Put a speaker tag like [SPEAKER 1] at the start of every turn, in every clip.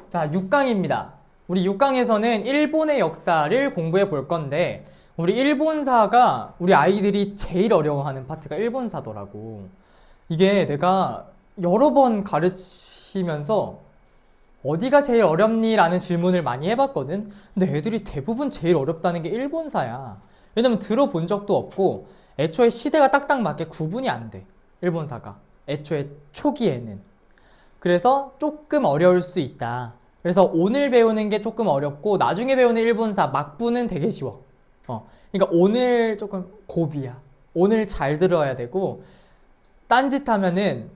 [SPEAKER 1] 자, 6강입니다. 우리 6강에서는 일본의 역사를 공부해 볼 건데 우리 일본사가 우리 아이들이 제일 어려워하는 파트가 일본사더라고. 이게 내가 여러 번 가르치면서 어디가 제일 어렵니? 라는 질문을 많이 해봤거든. 근데 애들이 대부분 제일 어렵다는 게 일본사야. 왜냐면 들어본 적도 없고 애초에 시대가 딱딱 맞게 구분이 안 돼. 일본사가. 애초에 초기에는. 그래서 조금 어려울 수 있다. 그래서 오늘 배우는 게 조금 어렵고 나중에 배우는 일본사 막부는 되게 쉬워. 그러니까 오늘 조금 고비야. 오늘 잘 들어야 되고 딴짓하면은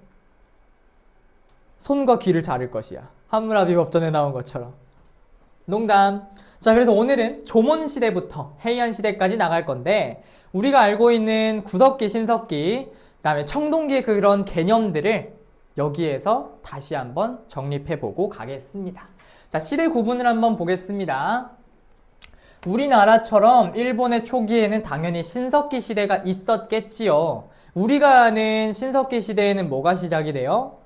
[SPEAKER 1] 손과 귀를 자를 것이야. 함무라비 법전에 나온 것처럼. 농담. 자, 그래서 오늘은 조몬시대부터 헤이안시대까지 나갈 건데 우리가 알고 있는 구석기, 신석기, 그 다음에 청동기의 그런 개념들을 여기에서 다시 한번 정립해보고 가겠습니다. 자, 시대 구분을 한번 보겠습니다. 우리나라처럼 일본의 초기에는 당연히 신석기 시대가 있었겠지요. 우리가 아는 신석기 시대에는 뭐가 시작이 돼요?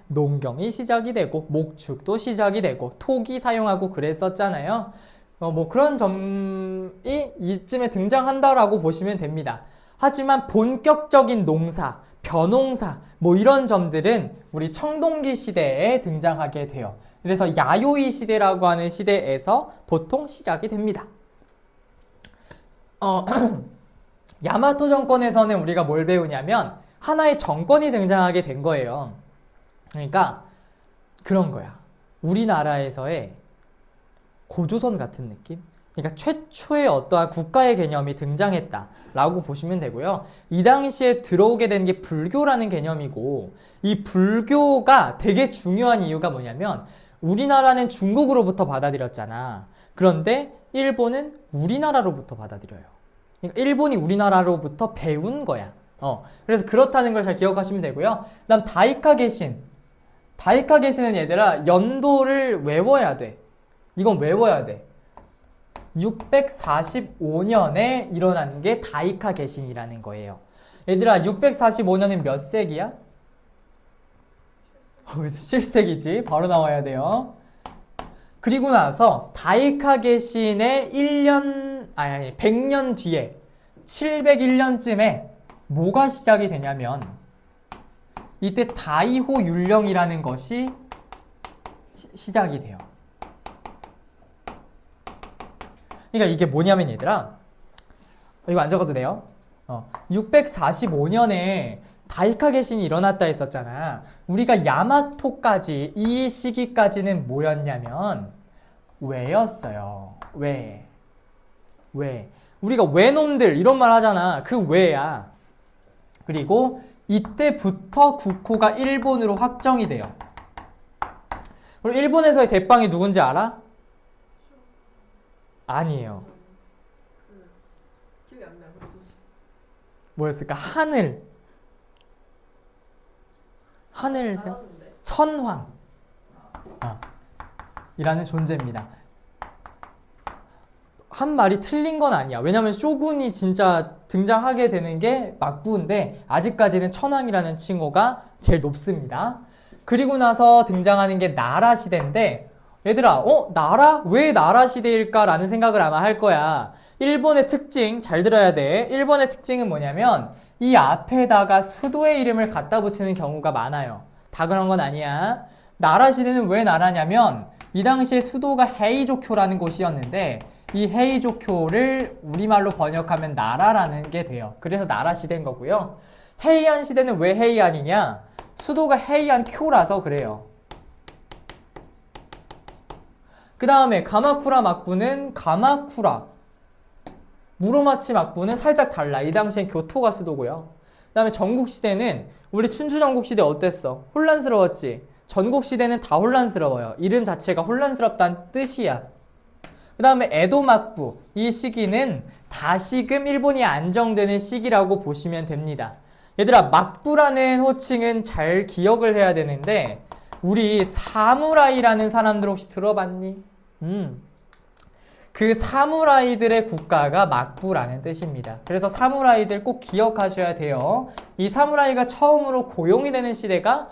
[SPEAKER 1] 농경이 시작이 되고 목축도 시작이 되고 토기 사용하고 그랬었잖아요. 뭐 그런 점이 이쯤에 등장한다라고 보시면 됩니다. 하지만 본격적인 농사, 벼농사 뭐 이런 점들은 우리 청동기 시대에 등장하게 돼요. 그래서 야요이 시대라고 하는 시대에서 보통 시작이 됩니다. 야마토 정권에서는 우리가 뭘 배우냐면 하나의 정권이 등장하게 된 거예요. 그러니까 그런 거야. 우리나라에서의 고조선 같은 느낌? 그러니까 최초의 어떠한 국가의 개념이 등장했다라고 보시면 되고요. 이 당시에 들어오게 된 게 불교라는 개념이고 이 불교가 되게 중요한 이유가 뭐냐면 우리나라는 중국으로부터 받아들였잖아. 그런데 일본은 우리나라로부터 받아들여요. 그러니까 일본이 우리나라로부터 배운 거야. 그래서 그렇다는 걸 잘 기억하시면 되고요. 그다음 다이카 개신. 다이카 개신은 얘들아 연도를 외워야 돼. 이건 외워야 돼. 645년에 일어난 게 다이카 개신이라는 거예요. 얘들아 645년은 몇 세기야? 7세기지. 바로 나와야 돼요. 그리고 나서 다이카 개신의 100년 뒤에 701년쯤에 뭐가 시작이 되냐면 이때 다이호 율령이라는 것이 시작이 돼요. 그러니까 이게 뭐냐면 얘들아 이거 안 적어도 돼요. 645년에 다이카 개신이 일어났다 했었잖아. 우리가 야마토까지 이 시기까지는 뭐였냐면 왜였어요. 왜? 우리가 왜놈들 이런 말 하잖아. 그 왜야. 그리고 이때부터 국호가 일본으로 확정이 돼요. 그리고 일본에서의 대빵이 누군지 알아? 아니에요.
[SPEAKER 2] 기억이 안 나요.
[SPEAKER 1] 뭐였을까? 하늘 천황 이라는 존재입니다. 한 말이 틀린 건 아니야. 왜냐면 쇼군이 진짜 등장하게 되는 게 막부인데 아직까지는 천황이라는 칭호가 제일 높습니다. 그리고 나서 등장하는 게 나라 시대인데 얘들아 나라? 왜 나라 시대일까? 라는 생각을 아마 할 거야. 일본의 특징 잘 들어야 돼. 일본의 특징은 뭐냐면 이 앞에다가 수도의 이름을 갖다 붙이는 경우가 많아요. 다 그런 건 아니야. 나라 시대는 왜 나라냐면 이 당시에 수도가 헤이조쿄라는 곳이었는데 이 헤이조쿄를 우리말로 번역하면 나라라는 게 돼요. 그래서 나라 시대인 거고요. 헤이안 시대는 왜 헤이안이냐? 수도가 헤이안 쿄라서 그래요. 그 다음에 가마쿠라 막부는 가마쿠라. 무로마치 막부는 살짝 달라. 이 당시엔 교토가 수도고요. 그 다음에 전국시대는 우리 춘추 전국시대 어땠어? 혼란스러웠지? 전국시대는 다 혼란스러워요. 이름 자체가 혼란스럽다는 뜻이야. 그 다음에 에도 막부. 이 시기는 다시금 일본이 안정되는 시기라고 보시면 됩니다. 얘들아 막부라는 호칭은 잘 기억을 해야 되는데 우리 사무라이라는 사람들 혹시 들어봤니? 그 사무라이들의 국가가 막부라는 뜻입니다. 그래서 사무라이들 꼭 기억하셔야 돼요. 이 사무라이가 처음으로 고용이 되는 시대가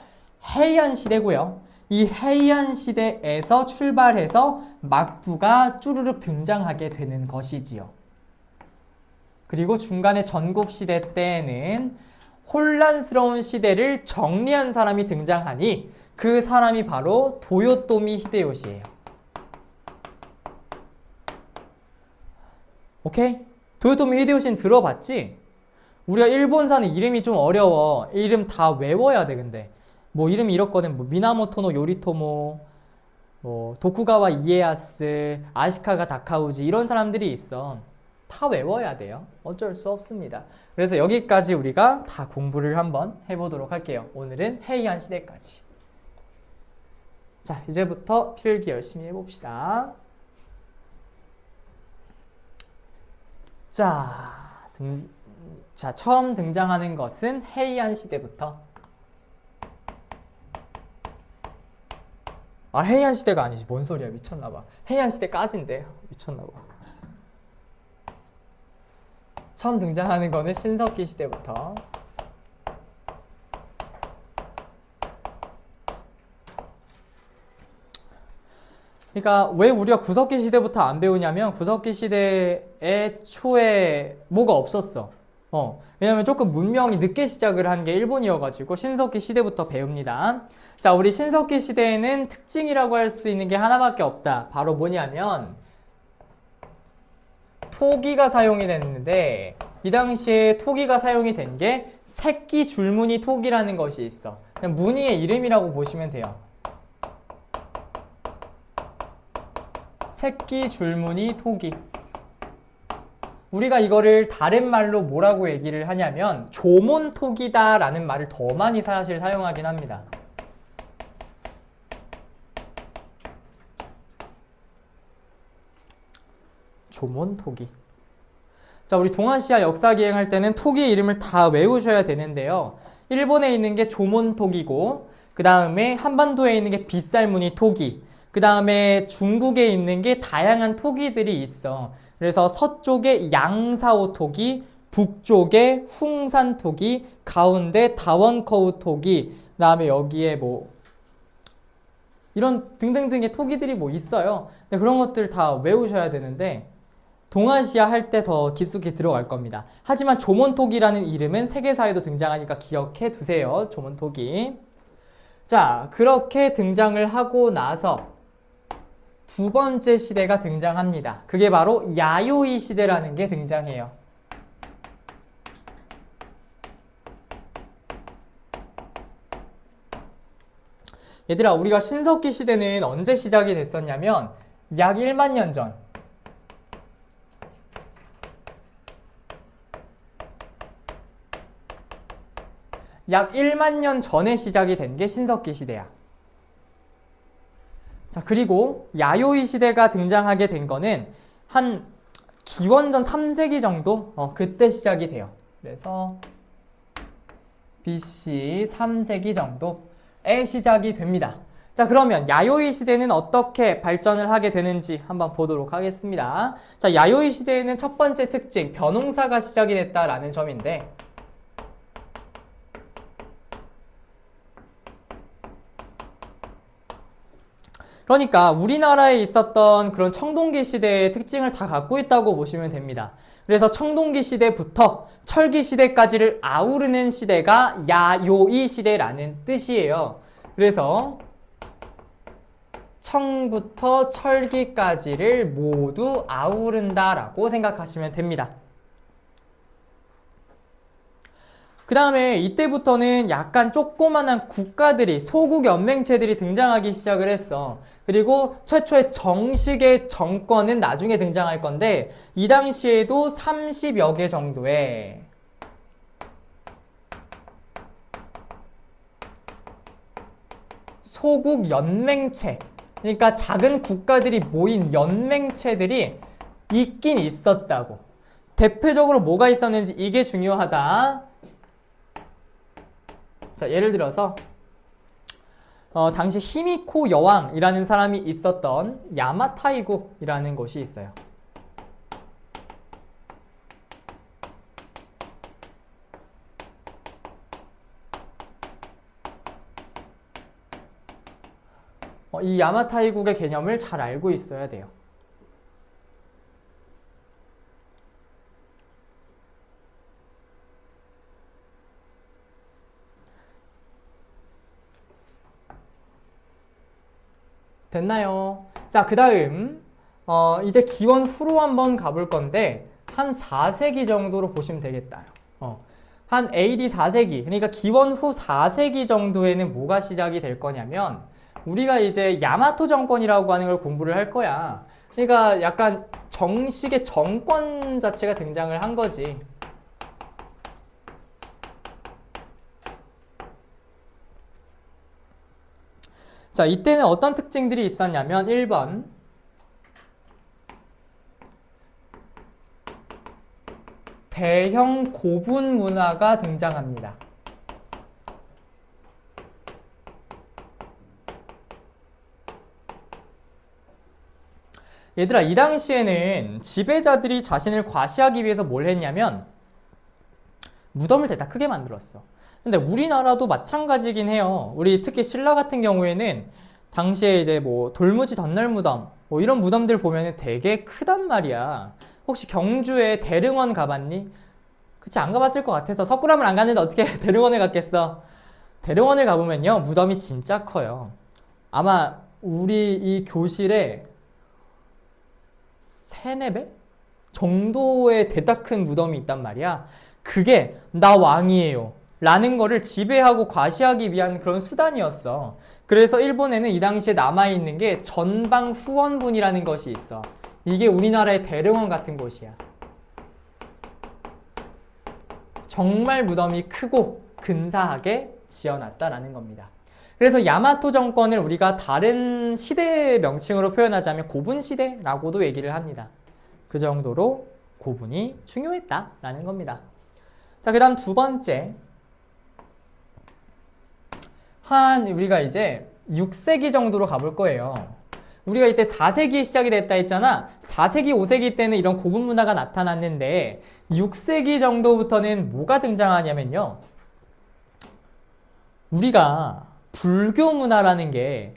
[SPEAKER 1] 헤이안 시대고요. 이 헤이안 시대에서 출발해서 막부가 쭈르륵 등장하게 되는 것이지요. 그리고 중간에 전국시대 때에는 혼란스러운 시대를 정리한 사람이 등장하니 그 사람이 바로 도요토미 히데요시예요. 오케이? 도요토미 히데요시는 들어봤지? 우리가 일본사는 이름이 좀 어려워. 이름 다 외워야 돼, 근데. 뭐 이름이 이렇거든. 뭐 미나모토노 요리토모, 뭐 도쿠가와 이에야스, 아시카가 다카우지 이런 사람들이 있어. 다 외워야 돼요. 어쩔 수 없습니다. 그래서 여기까지 우리가 다 공부를 한번 해보도록 할게요. 오늘은 헤이안 시대까지. 자, 이제부터 필기 열심히 해봅시다. 자, 처음 등장하는 것은 헤이안 시대부터. 아, 헤이안 시대가 아니지. 뭔 소리야. 미쳤나봐. 헤이안 시대까지인데. 미쳤나봐. 처음 등장하는 거는 신석기 시대부터. 그러니까 왜 우리가 구석기 시대부터 안 배우냐면 구석기 시대의 초에 뭐가 없었어. 왜냐면 조금 문명이 늦게 시작을 한 게 일본이어가지고 신석기 시대부터 배웁니다. 자, 우리 신석기 시대에는 특징이라고 할 수 있는 게 하나밖에 없다. 바로 뭐냐면 토기가 사용이 됐는데 이 당시에 토기가 사용이 된 게 새끼 줄무늬 토기라는 것이 있어. 그냥 무늬의 이름이라고 보시면 돼요. 새끼 줄무늬 토기. 우리가 이거를 다른 말로 뭐라고 얘기를 하냐면 조몬 토기다 라는 말을 더 많이 사실 사용하긴 합니다. 조몬 토기. 자, 우리 동아시아 역사 기행할 때는 토기의 이름을 다 외우셔야 되는데요. 일본에 있는 게 조몬 토기고, 그 다음에 한반도에 있는 게 빗살무늬 토기, 그 다음에 중국에 있는 게 다양한 토기들이 있어. 그래서 서쪽에 양사오 토기, 북쪽에 훅산 토기, 가운데 다원커우 토기, 그 다음에 여기에 뭐 이런 등등등의 토기들이 뭐 있어요. 근데 그런 것들 다 외우셔야 되는데 동아시아 할 때 더 깊숙이 들어갈 겁니다. 하지만 조몬토기라는 이름은 세계사에도 등장하니까 기억해 두세요. 조몬토기. 자, 그렇게 등장을 하고 나서 두 번째 시대가 등장합니다. 그게 바로 야요이 시대라는 게 등장해요. 얘들아, 우리가 신석기 시대는 언제 시작이 됐었냐면 약 1만 년 전. 약 1만 년 전에 시작이 된 게 신석기 시대야. 자, 그리고 야요이 시대가 등장하게 된 거는 한 기원전 3세기 정도? 그때 시작이 돼요. 그래서 BC 3세기 정도에 시작이 됩니다. 자, 그러면 야요이 시대는 어떻게 발전을 하게 되는지 한번 보도록 하겠습니다. 자, 야요이 시대에는 첫 번째 특징, 벼농사가 시작이 됐다라는 점인데 그러니까 우리나라에 있었던 그런 청동기 시대의 특징을 다 갖고 있다고 보시면 됩니다. 그래서 청동기 시대부터 철기 시대까지를 아우르는 시대가 야요이 시대라는 뜻이에요. 그래서 청부터 철기까지를 모두 아우른다라고 생각하시면 됩니다. 그 다음에 이때부터는 약간 조그만한 국가들이, 소국 연맹체들이 등장하기 시작을 했어. 그리고 최초의 정식의 정권은 나중에 등장할 건데 이 당시에도 30여 개 정도의 소국 연맹체, 그러니까 작은 국가들이 모인 연맹체들이 있긴 있었다고. 대표적으로 뭐가 있었는지 이게 중요하다. 자, 예를 들어서 당시 히미코 여왕이라는 사람이 있었던 야마타이국이라는 곳이 있어요. 이 야마타이국의 개념을 잘 알고 있어야 돼요. 됐나요? 자, 그 다음 이제 기원 후로 한번 가볼 건데 한 4세기 정도로 보시면 되겠다. 한 AD 4세기, 그러니까 기원 후 4세기 정도에는 뭐가 시작이 될 거냐면 우리가 이제 야마토 정권이라고 하는 걸 공부를 할 거야. 그러니까 약간 정식의 정권 자체가 등장을 한 거지. 자, 이때는 어떤 특징들이 있었냐면 1번 대형 고분 문화가 등장합니다. 얘들아, 이 당시에는 지배자들이 자신을 과시하기 위해서 뭘 했냐면 무덤을 대다 크게 만들었어. 근데 우리나라도 마찬가지긴 해요. 우리 특히 신라 같은 경우에는 당시에 이제 뭐 돌무지 덧날 무덤 뭐 이런 무덤들 보면 되게 크단 말이야. 혹시 경주에 대릉원 가봤니? 그치, 안 가봤을 것 같아서. 석굴암을 안 갔는데 어떻게 대릉원을 갔겠어? 대릉원을 가보면요, 무덤이 진짜 커요. 아마 우리 이 교실에 3-4배 정도의 대다 큰 무덤이 있단 말이야. 그게 나 왕이에요 라는 거를 지배하고 과시하기 위한 그런 수단이었어. 그래서 일본에는 이 당시에 남아있는 게 전방 후원분이라는 것이 있어. 이게 우리나라의 대릉원 같은 곳이야. 정말 무덤이 크고 근사하게 지어놨다라는 겁니다. 그래서 야마토 정권을 우리가 다른 시대 명칭으로 표현하자면 고분시대라고도 얘기를 합니다. 그 정도로 고분이 중요했다라는 겁니다. 자, 그 다음 두 번째. 우리가 이제 6세기 정도로 가볼 거예요. 우리가 이때 4세기에 시작이 됐다 했잖아. 4세기, 5세기 때는 이런 고분 문화가 나타났는데 6세기 정도부터는 뭐가 등장하냐면요. 우리가 불교 문화라는 게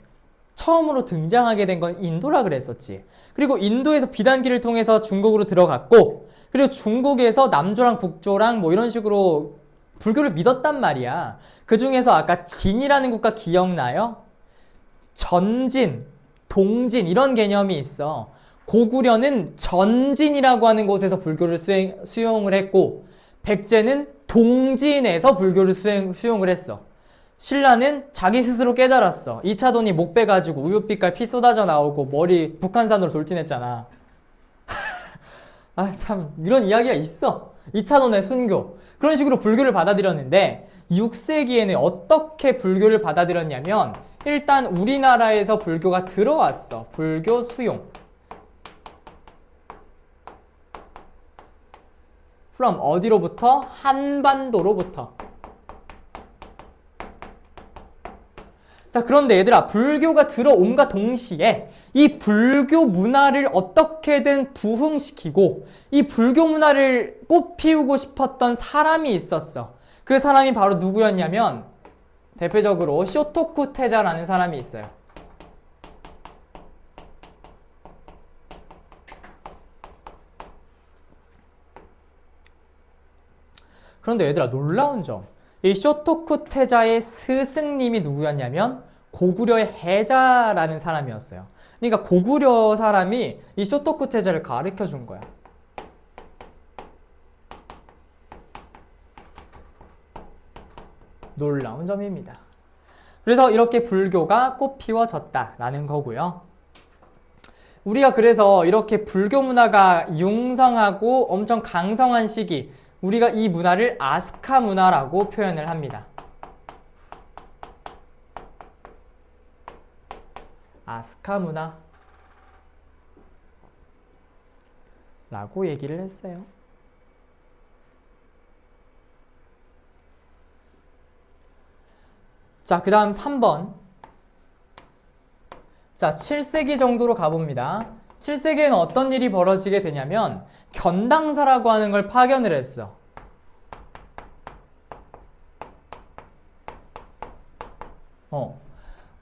[SPEAKER 1] 처음으로 등장하게 된 건 인도라 그랬었지. 그리고 인도에서 비단기를 통해서 중국으로 들어갔고, 그리고 중국에서 남조랑 북조랑 뭐 이런 식으로 불교를 믿었단 말이야. 그 중에서 아까 진이라는 국가 기억나요? 전진, 동진 이런 개념이 있어. 고구려는 전진이라고 하는 곳에서 불교를 수용을 했고, 백제는 동진에서 불교를 수용을 했어. 신라는 자기 스스로 깨달았어. 2차돈이 목 빼가지고 우유빛깔 피 쏟아져 나오고 머리 북한산으로 돌진했잖아. 아, 참 이런 이야기가 있어. 2차돈의 순교. 그런 식으로 불교를 받아들였는데 6세기에는 어떻게 불교를 받아들였냐면 일단 우리나라에서 불교가 들어왔어. 불교 수용. from 어디로부터? 한반도로부터. 자, 그런데 얘들아, 불교가 들어옴과 동시에 이 불교 문화를 어떻게든 부흥시키고 이 불교 문화를 꽃피우고 싶었던 사람이 있었어. 그 사람이 바로 누구였냐면 대표적으로 쇼토쿠 태자라는 사람이 있어요. 그런데 얘들아, 놀라운 점. 이 쇼토쿠 태자의 스승님이 누구였냐면 고구려의 해자라는 사람이었어요. 그러니까 고구려 사람이 이 쇼토쿠 태자를 가르쳐 준 거야. 놀라운 점입니다. 그래서 이렇게 불교가 꽃피워졌다라는 거고요. 우리가 그래서 이렇게 불교 문화가 융성하고 엄청 강성한 시기, 우리가 이 문화를 아스카 문화라고 표현을 합니다. 아스카 문화 라고 얘기를 했어요. 자, 그 다음 3번. 자, 7세기 정도로 가봅니다. 7세기에는 어떤 일이 벌어지게 되냐면 견당사라고 하는 걸 파견을 했어.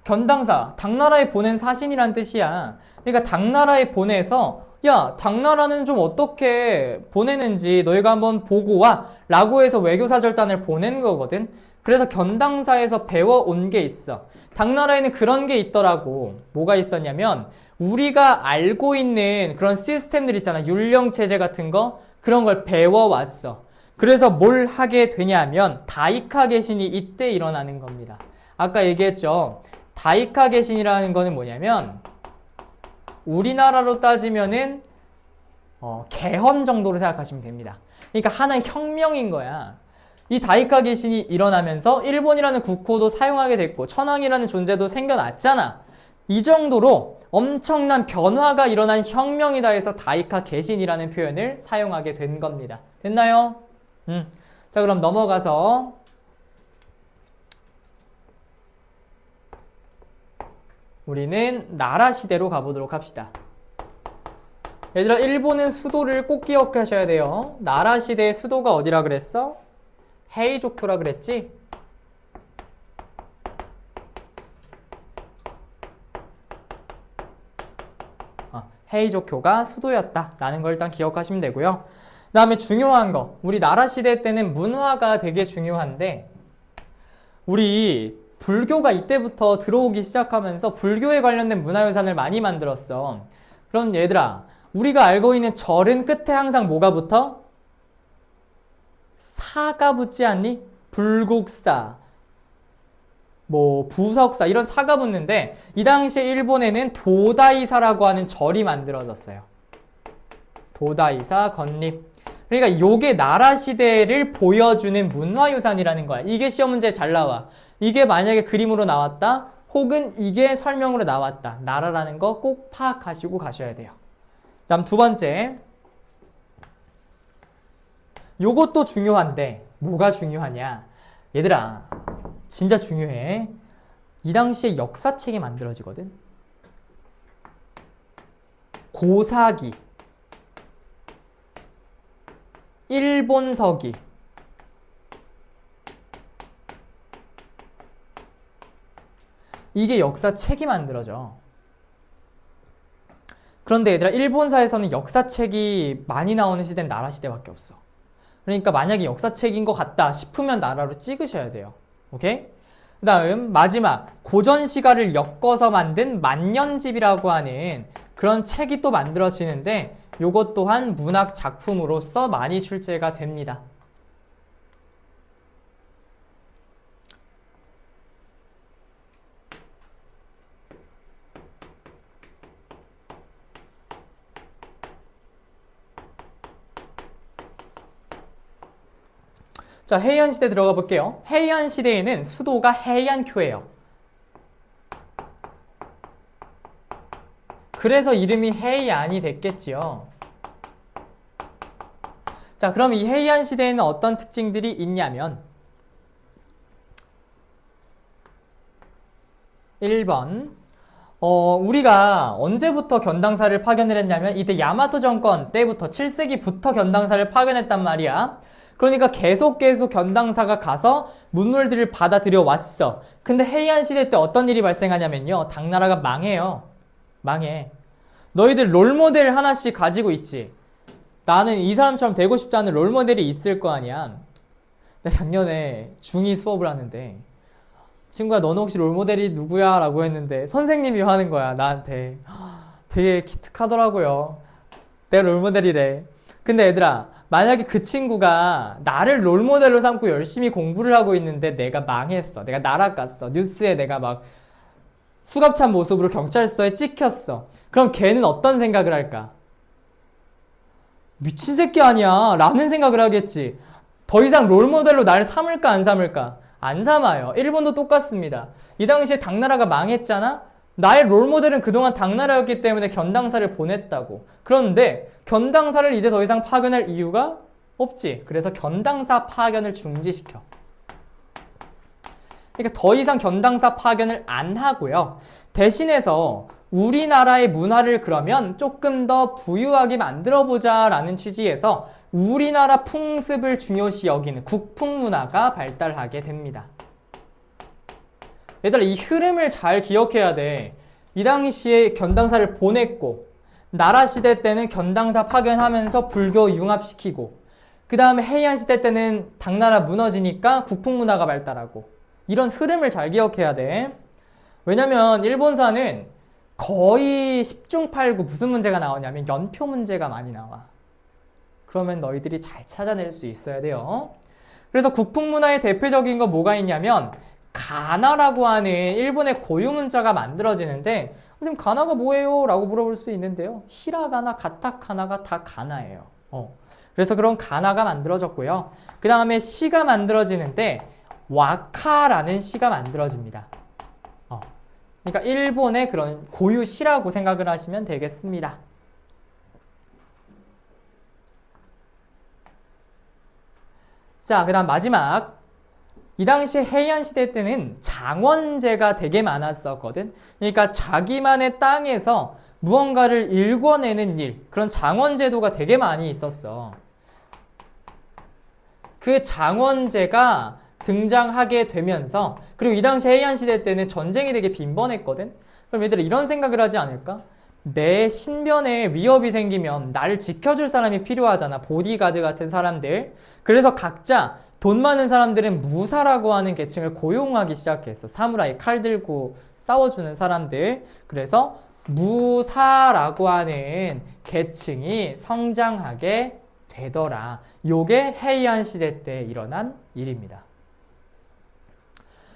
[SPEAKER 1] 견당사, 당나라에 보낸 사신이란 뜻이야. 그러니까 당나라에 보내서 야, 당나라는 좀 어떻게 보내는지 너희가 한번 보고 와 라고 해서 외교사절단을 보낸 거거든. 그래서 견당사에서 배워온 게 있어. 당나라에는 그런 게 있더라고. 뭐가 있었냐면 우리가 알고 있는 그런 시스템들 있잖아. 율령체제 같은 거 그런 걸 배워왔어. 그래서 뭘 하게 되냐면 다이카 개신이 이때 일어나는 겁니다. 아까 얘기했죠. 다이카 개신이라는 거는 뭐냐면 우리나라로 따지면은 개헌 정도로 생각하시면 됩니다. 그러니까 하나의 혁명인 거야. 이 다이카 개신이 일어나면서 일본이라는 국호도 사용하게 됐고 천황이라는 존재도 생겨났잖아. 이 정도로 엄청난 변화가 일어난 혁명이다 해서 다이카 개신이라는 표현을 사용하게 된 겁니다. 됐나요? 자, 그럼 넘어가서 우리는 나라 시대로 가보도록 합시다. 얘들아, 일본은 수도를 꼭 기억하셔야 돼요. 나라 시대의 수도가 어디라 그랬어? 헤이조쿄라 그랬지? 헤이조쿄가 수도였다라는 걸 일단 기억하시면 되고요. 그 다음에 중요한 거, 우리 나라 시대 때는 문화가 되게 중요한데 우리 불교가 이때부터 들어오기 시작하면서 불교에 관련된 문화유산을 많이 만들었어. 그럼 얘들아, 우리가 알고 있는 절은 끝에 항상 뭐가 붙어? 사가 붙지 않니? 불국사, 뭐 부석사 이런 사가 붙는데 이 당시에 일본에는 도다이사라고 하는 절이 만들어졌어요. 도다이사 건립. 그러니까 요게 나라 시대를 보여주는 문화유산이라는 거야. 이게 시험 문제에 잘 나와. 이게 만약에 그림으로 나왔다 혹은 이게 설명으로 나왔다. 나라라는 거 꼭 파악하시고 가셔야 돼요. 다음 두 번째, 요것도 중요한데 뭐가 중요하냐? 얘들아, 진짜 중요해. 이 당시에 역사책이 만들어지거든. 고사기, 일본서기, 이게 역사책이 만들어져. 그런데 얘들아, 일본사에서는 역사책이 많이 나오는 시대는 나라 시대밖에 없어. 그러니까 만약에 역사책인 것 같다 싶으면 나라로 찍으셔야 돼요. 오케이? 그 다음 마지막, 고전시가를 엮어서 만든 만년집이라고 하는 그런 책이 또 만들어지는데 요것 또한 문학 작품으로서 많이 출제가 됩니다. 자, 헤이안 시대 들어가 볼게요. 헤이안 시대에는 수도가 해안쿄예요. 그래서 이름이 헤이안이 됐겠지요. 자, 그럼 이 헤이안 시대에는 어떤 특징들이 있냐면 1번, 우리가 언제부터 견당사를 파견을 했냐면 이때 야마토 정권 때부터 7세기부터 견당사를 파견했단 말이야. 그러니까 계속 견당사가 가서 문물들을 받아들여 왔어. 근데 헤이안 시대 때 어떤 일이 발생하냐면요, 당나라가 망해요. 망해. 너희들 롤모델 하나씩 가지고 있지. 나는 이 사람처럼 되고 싶지 않은 롤모델이 있을 거 아니야. 내가 작년에 중2 수업을 하는데 친구야, 너는 혹시 롤모델이 누구야? 라고 했는데 선생님이 하는 거야, 나한테. 되게 기특하더라고요. 내 롤모델이래. 근데 얘들아, 만약에 그 친구가 나를 롤모델로 삼고 열심히 공부를 하고 있는데 내가 망했어. 내가 날아갔어. 뉴스에 내가 막 수갑찬 모습으로 경찰서에 찍혔어. 그럼 걔는 어떤 생각을 할까? 미친 새끼 아니야 라는 생각을 하겠지. 더 이상 롤모델로 나를 삼을까 안 삼을까? 안 삼아요. 일본도 똑같습니다. 이 당시에 당나라가 망했잖아? 나의 롤모델은 그동안 당나라였기 때문에 견당사를 보냈다고. 그런데 견당사를 이제 더 이상 파견할 이유가 없지. 그래서 견당사 파견을 중지시켜. 그러니까 더 이상 견당사 파견을 안 하고요. 대신해서 우리나라의 문화를 그러면 조금 더 부유하게 만들어보자 라는 취지에서 우리나라 풍습을 중요시 여기는 국풍문화가 발달하게 됩니다. 얘들아, 이 흐름을 잘 기억해야 돼. 이 당시에 견당사를 보냈고, 나라 시대 때는 견당사 파견하면서 불교 융합시키고, 그 다음에 해이안 시대 때는 당나라 무너지니까 국풍문화가 발달하고, 이런 흐름을 잘 기억해야 돼. 왜냐면 일본사는 거의 10중 8구 무슨 문제가 나오냐면 연표 문제가 많이 나와. 그러면 너희들이 잘 찾아낼 수 있어야 돼요. 그래서 국풍문화의 대표적인 거 뭐가 있냐면 가나라고 하는 일본의 고유 문자가 만들어지는데, 선생님 가나가 뭐예요? 라고 물어볼 수 있는데요. 히라가나, 가타카나가 다 가나예요. 그래서 그런 가나가 만들어졌고요. 그 다음에 시가 만들어지는데 와카라는 시가 만들어집니다. 그러니까 일본의 그런 고유 시라고 생각을 하시면 되겠습니다. 자, 그 다음 마지막. 이 당시 해이안 시대 때는 장원제가 되게 많았었거든. 그러니까 자기만의 땅에서 무언가를 일궈내는 일, 그런 장원제도가 되게 많이 있었어. 그 장원제가 등장하게 되면서, 그리고 이 당시 해이안 시대 때는 전쟁이 되게 빈번했거든. 그럼 얘들아 이런 생각을 하지 않을까? 내 신변에 위협이 생기면 나를 지켜줄 사람이 필요하잖아. 보디가드 같은 사람들. 그래서 각자 돈 많은 사람들은 무사라고 하는 계층을 고용하기 시작했어. 사무라이 칼 들고 싸워주는 사람들. 그래서 무사라고 하는 계층이 성장하게 되더라. 요게 해이안 시대 때 일어난 일입니다.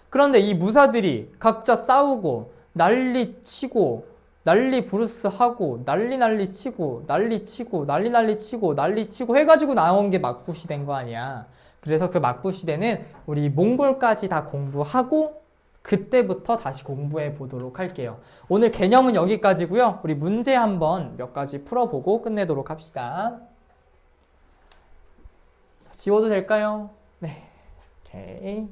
[SPEAKER 1] 그런데 이 무사들이 각자 싸우고 난리 치고 난리 부르스 하고 난리 치고 난리 치고 난리 치고 난리 치고 해가지고 나온 게 막부시 된 거 아니야. 그래서 그 막부시 대는 우리 몽골까지 다 공부하고 그때부터 다시 공부해 보도록 할게요. 오늘 개념은 여기까지고요. 우리 문제 한번 몇 가지 풀어보고 끝내도록 합시다. 자, 지워도 될까요? 네. 오케이.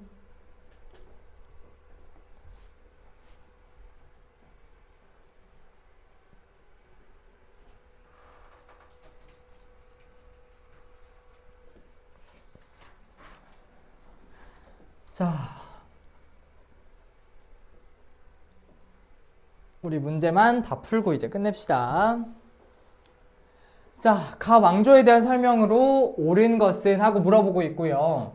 [SPEAKER 1] 자, 우리 문제만 다 풀고 이제 끝냅시다. 자, 가 왕조에 대한 설명으로 옳은 것은 하고 물어보고 있고요.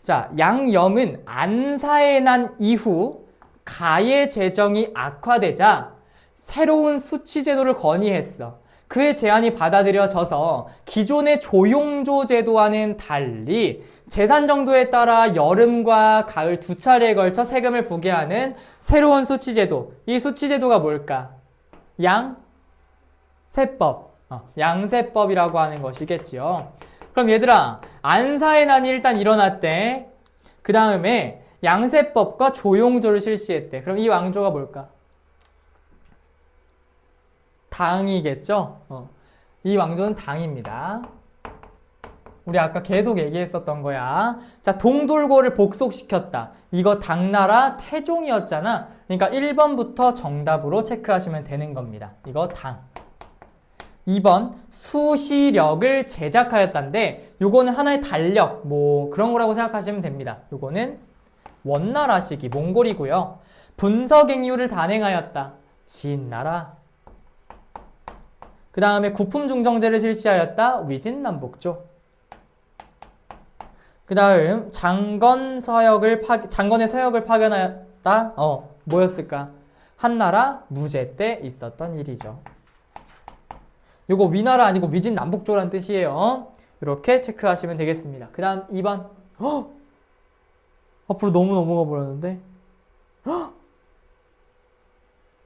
[SPEAKER 1] 자, 양염은 안사에 난 이후 가의 재정이 악화되자 새로운 수치 제도를 건의했어. 그의 제안이 받아들여져서 기존의 조용조 제도와는 달리 재산 정도에 따라 여름과 가을 두 차례에 걸쳐 세금을 부과하는 새로운 수치 제도. 이 수치 제도가 뭘까? 양세법. 양세법이라고 하는 것이겠죠. 그럼 얘들아, 안사의 난이 일단 일어났대. 그 다음에 양세법과 조용조를 실시했대. 그럼 이 왕조가 뭘까? 당이겠죠? 이 왕조는 당입니다. 우리 아까 계속 얘기했었던 거야. 자, 동돌고를 복속시켰다. 이거 당나라 태종이었잖아. 그러니까 1번부터 정답으로 체크하시면 되는 겁니다. 이거 당. 2번 수시력을 제작하였다인데 요거는 하나의 달력 뭐 그런 거라고 생각하시면 됩니다. 요거는 원나라 시기 몽골이고요. 분석행위를 단행하였다. 진나라. 그 다음에 구품중정제를 실시하였다. 위진남북조. 그 다음 장건의 서역을 파견하였다. 뭐였을까? 한나라 무제 때 있었던 일이죠. 요거 위나라 아니고 위진남북조란 뜻이에요. 이렇게 체크하시면 되겠습니다. 그 다음 2번. 앞으로 너무 넘어가 버렸는데.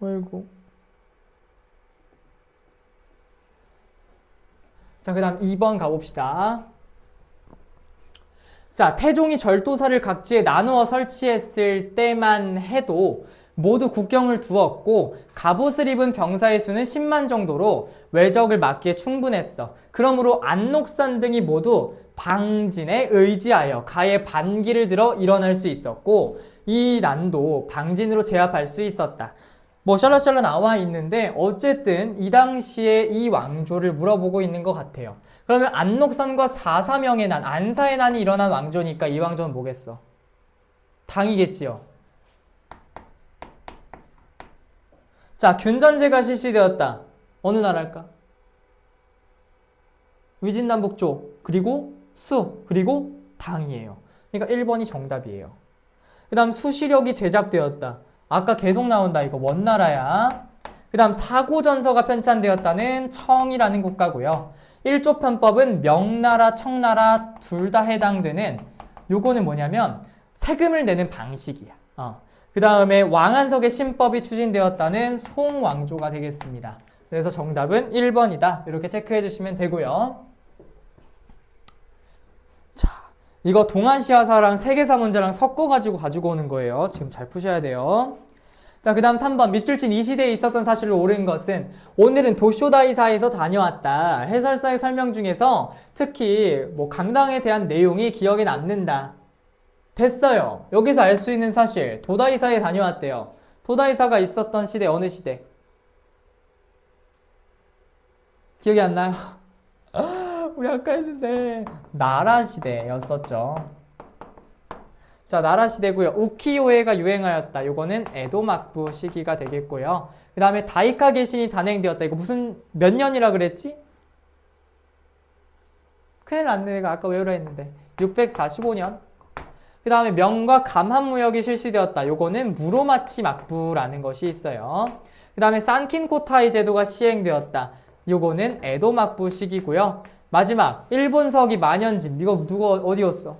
[SPEAKER 1] 아이고. 자, 그 다음 2번 가봅시다. 자, 태종이 절도사를 각지에 나누어 설치했을 때만 해도 모두 국경을 두었고 갑옷을 입은 병사의 수는 10만 정도로 외적을 막기에 충분했어. 그러므로 안록산 등이 모두 방진에 의지하여 가의 반기를 들어 일어날 수 있었고 이 난도 방진으로 제압할 수 있었다. 뭐 샬라샬라 나와 있는데 어쨌든 이 당시에 이 왕조를 물어보고 있는 것 같아요. 그러면 안록산과 사사명의 난, 안사의 난이 일어난 왕조니까 이 왕조는 뭐겠어? 당이겠지요. 자, 균전제가 실시되었다. 어느 나라일까? 위진남북조, 그리고 수, 그리고 당이에요. 그러니까 1번이 정답이에요. 그 다음 수시력이 제작되었다. 아까 계속 나온다. 이거 원나라야. 그 다음 사고전서가 편찬되었다는 청이라는 국가고요. 1조 편법은 명나라, 청나라 둘 다 해당되는 요거는 뭐냐면 세금을 내는 방식이야. 그 다음에 왕한석의 신법이 추진되었다는 송왕조가 되겠습니다. 그래서 정답은 1번이다. 이렇게 체크해 주시면 되고요. 자, 이거 동아시아사랑 세계사 문제랑 섞어가지고 가지고 오는 거예요. 지금 잘 푸셔야 돼요. 자, 그 다음 3번. 밑줄친 이 시대에 있었던 사실로 옳은 것은 오늘은 도쇼다이사에서 다녀왔다. 해설사의 설명 중에서 특히 뭐 강당에 대한 내용이 기억에 남는다. 됐어요. 여기서 알 수 있는 사실. 도다이사에 다녀왔대요. 도다이사가 있었던 시대 어느 시대? 기억이 안 나요? 우리 아까 했는데 나라 시대였었죠. 자, 나라 시대고요. 우키요에가 유행하였다. 요거는 에도 막부 시기가 되겠고요. 그 다음에 다이카 개신이 단행되었다. 이거 무슨 몇 년이라 그랬지? 큰일 났네. 내가 아까 외우라 했는데 645년. 그 다음에 명과 감한무역이 실시되었다. 요거는 무로마치 막부라는 것이 있어요. 그 다음에 산킨코타이 제도가 시행되었다. 요거는 에도 막부 시기고요. 마지막 일본서기 만연집. 이거 누가 어디였어?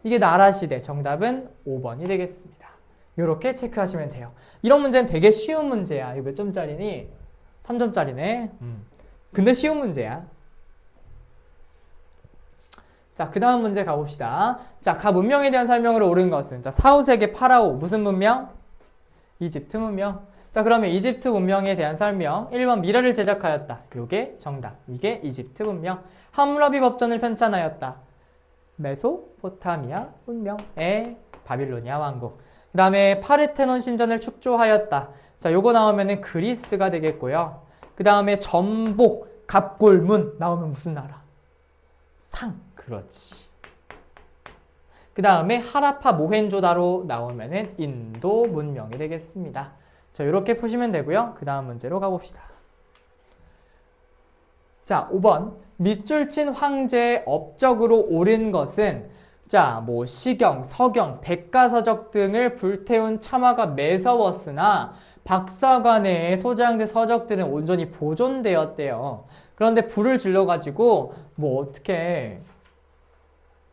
[SPEAKER 1] 이게 나라시대. 정답은 5번이 되겠습니다. 이렇게 체크하시면 돼요. 이런 문제는 되게 쉬운 문제야. 이거 몇 점짜리니? 3점짜리네. 근데 쉬운 문제야. 자, 그 다음 문제 가봅시다. 자, 가 문명에 대한 설명으로 옳은 것은 자, 4, 5세기 파라오 무슨 문명? 이집트 문명. 자, 그러면 이집트 문명에 대한 설명 1번 미라를 제작하였다. 요게 정답. 이게 이집트 문명. 함무라비 법전을 편찬하였다. 메소포타미아 문명의 바빌로니아 왕국. 그 다음에 파르테논 신전을 축조하였다. 자, 요거 나오면은 그리스가 되겠고요. 그 다음에 전복, 갑골문 나오면 무슨 나라? 상. 그렇지. 그 다음에 하라파 모헨조다로 나오면은 인도 문명이 되겠습니다. 자, 이렇게 푸시면 되고요. 그 다음 문제로 가봅시다. 자, 5번. 밑줄 친 황제의 업적으로 옳은 것은 자, 뭐 시경, 서경, 백가서적 등을 불태운 참화가 매서웠으나 박사관에 소장된 서적들은 온전히 보존되었대요. 그런데 불을 질러가지고 뭐 어떻게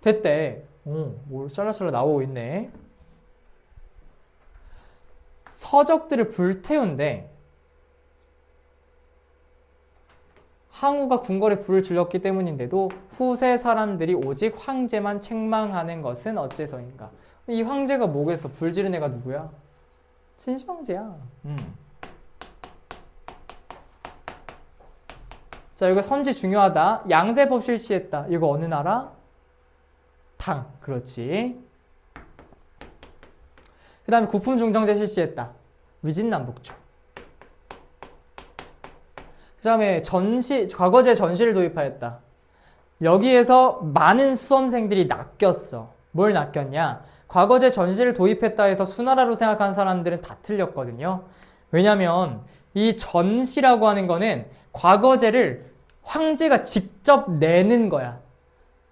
[SPEAKER 1] 됐대. 뭐 쌀라쌀라 나오고 있네. 서적들을 불태운데 항우가 궁궐에 불을 질렀기 때문인데도 후세 사람들이 오직 황제만 책망하는 것은 어째서인가? 이 황제가 뭐겠어? 불 지른 애가 누구야? 진시 황제야. 자, 이거 선지 중요하다. 양세법 실시했다. 이거 어느 나라? 당. 그렇지. 그 다음에 구품중정제 실시했다. 위진남북조. 그 다음에 과거제 전시를 도입하였다. 여기에서 많은 수험생들이 낚였어. 뭘 낚였냐? 과거제 전시를 도입했다 해서 수나라로 생각하는 사람들은 다 틀렸거든요. 왜냐면 이 전시라고 하는 거는 과거제를 황제가 직접 내는 거야.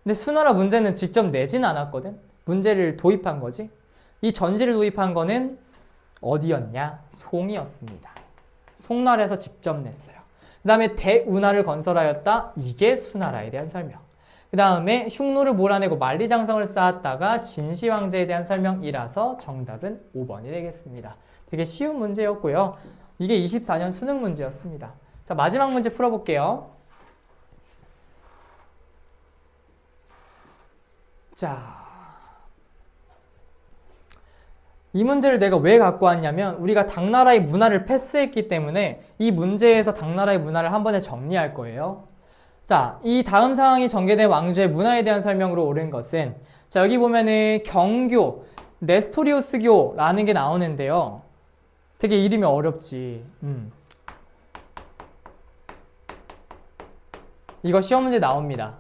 [SPEAKER 1] 근데 수나라 문제는 직접 내진 않았거든. 문제를 도입한 거지. 이 전시를 도입한 거는 어디였냐? 송이었습니다. 송나라에서 직접 냈어요. 그 다음에 대운하를 건설하였다. 이게 수나라에 대한 설명. 그 다음에 흉노를 몰아내고 만리장성을 쌓았다가 진시황제에 대한 설명이라서 정답은 5번이 되겠습니다. 되게 쉬운 문제였고요. 이게 24년 수능 문제였습니다. 자, 마지막 문제 풀어볼게요. 자, 이 문제를 내가 왜 갖고 왔냐면 우리가 당나라의 문화를 패스했기 때문에 이 문제에서 당나라의 문화를 한 번에 정리할 거예요. 자, 이 다음 상황이 전개된 왕조의 문화에 대한 설명으로 옳은 것은 자, 여기 보면은 경교, 네스토리우스교라는 게 나오는데요. 되게 이름이 어렵지. 이거 시험 문제 나옵니다.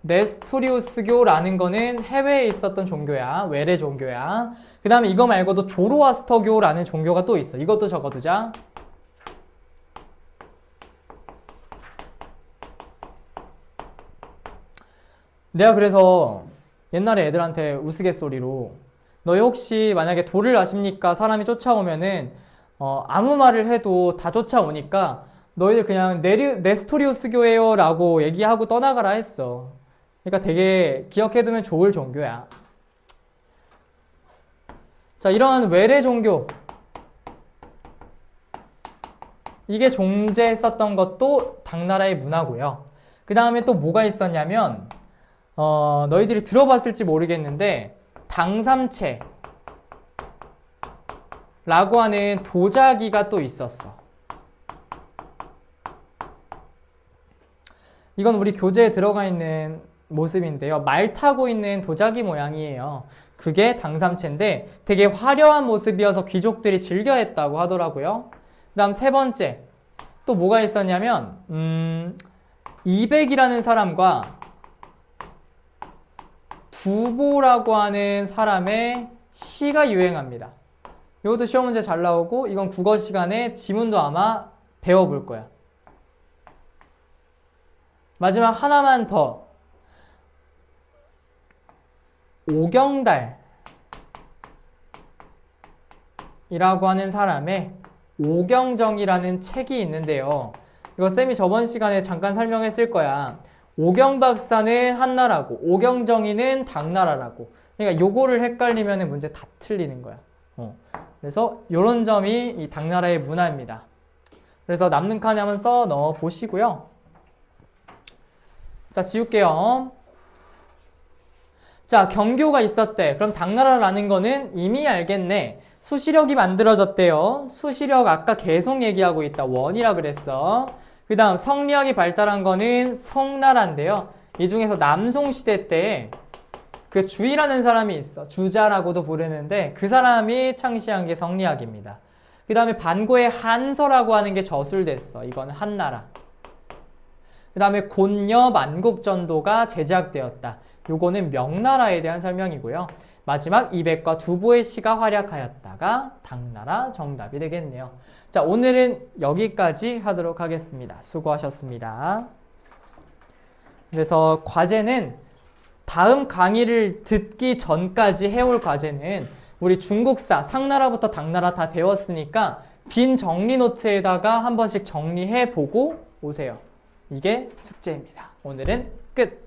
[SPEAKER 1] 네스토리우스교라는 거는 해외에 있었던 종교야. 외래 종교야. 그 다음에 이거 말고도 조로아스터교라는 종교가 또 있어. 이것도 적어두자. 내가 그래서 옛날에 애들한테 우스갯소리로 너희 혹시 만약에 돌을 아십니까? 사람이 쫓아오면은 아무 말을 해도 다 쫓아오니까 너희들 그냥 네스토리우스교예요 라고 얘기하고 떠나가라 했어. 그러니까 되게 기억해두면 좋을 종교야. 자, 이런 외래 종교 이게 존재했었던 것도 당나라의 문화고요. 그 다음에 또 뭐가 있었냐면 너희들이 들어봤을지 모르겠는데 당삼채 라고 하는 도자기가 또 있었어. 이건 우리 교재에 들어가 있는 모습인데요. 말 타고 있는 도자기 모양이에요. 그게 당삼채인데 되게 화려한 모습이어서 귀족들이 즐겨했다고 하더라고요. 그 다음 세 번째 또 뭐가 있었냐면 이백이라는 사람과 두보라고 하는 사람의 시가 유행합니다. 이것도 시험 문제 잘 나오고 이건 국어 시간에 지문도 아마 배워볼 거야. 마지막 하나만 더. 오경달이라고 하는 사람의 오경정이라는 책이 있는데요. 이거 쌤이 저번 시간에 잠깐 설명했을 거야. 오경 박사는 한나라고 오경정이는 당나라라고. 그러니까 요거를 헷갈리면 문제 다 틀리는 거야. 그래서 요런 점이 이 당나라의 문화입니다. 그래서 남는 칸에 한번 써 넣어 보시고요. 자, 지울게요. 자, 경교가 있었대. 그럼 당나라라는 거는 이미 알겠네. 수시력이 만들어졌대요. 수시력 아까 계속 얘기하고 있다. 원이라 그랬어. 그 다음 성리학이 발달한 거는 성나라인데요. 이 중에서 남송시대 때 그 주이라는 사람이 있어. 주자라고도 부르는데 그 사람이 창시한 게 성리학입니다. 그 다음에 반고의 한서라고 하는 게 저술됐어. 이거는 한나라. 그 다음에 곤여 만국전도가 제작되었다. 요거는 명나라에 대한 설명이고요. 마지막 이백과 두보의 시가 활약하였다가 당나라 정답이 되겠네요. 자, 오늘은 여기까지 하도록 하겠습니다. 수고하셨습니다. 그래서 과제는 다음 강의를 듣기 전까지 해올 과제는 우리 중국사, 상나라부터 당나라 다 배웠으니까 빈 정리 노트에다가 한 번씩 정리해 보고 오세요. 이게 숙제입니다. 오늘은 끝!